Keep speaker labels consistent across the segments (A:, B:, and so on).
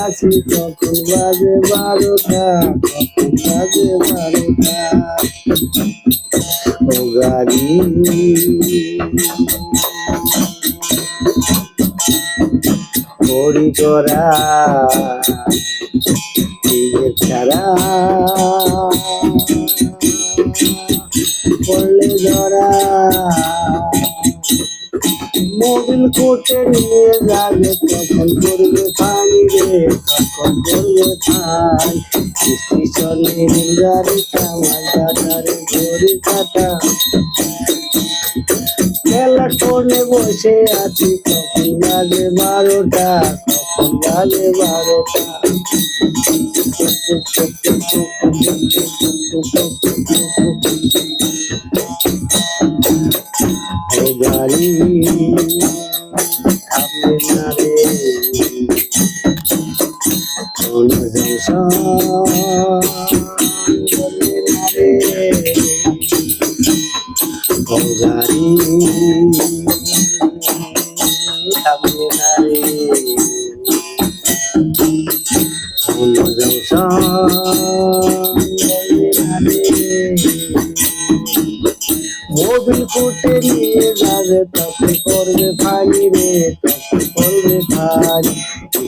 A: আসি কখন বাজে 12টা, কখন বাজে 12টা। ও গাড়ি ওরি করা নিজের ছাড়া পড়লে ধরা মোবিল কোটে নিয়ে যাবে কখন করবে পানি রে, কখন করবে পানি। স্টেশনের গাড়িটা মাঝারে ঘড়ি কাটা খেলা কোণে বসে আছি কখন বাজে 12টা, কখন বাজে 12টা। ও গাড়ি থামবে না রে কোনো জংশন বলবে না রে। ও গাড়ি থামবে না রে কোনো জংশন বলবে না রে। মোবিল ফুটে নিয়ে যাবে তখন করবে ফানি রে, তখন করবে ফানি।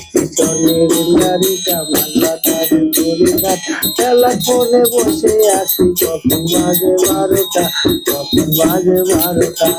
A: স্টেশনের গাড়িটা মাল্লা তারে ঘড়ি কাটা খেলা ফোনে বসে আছি কখন বাজে 12টা, কখন বাজে 12টা।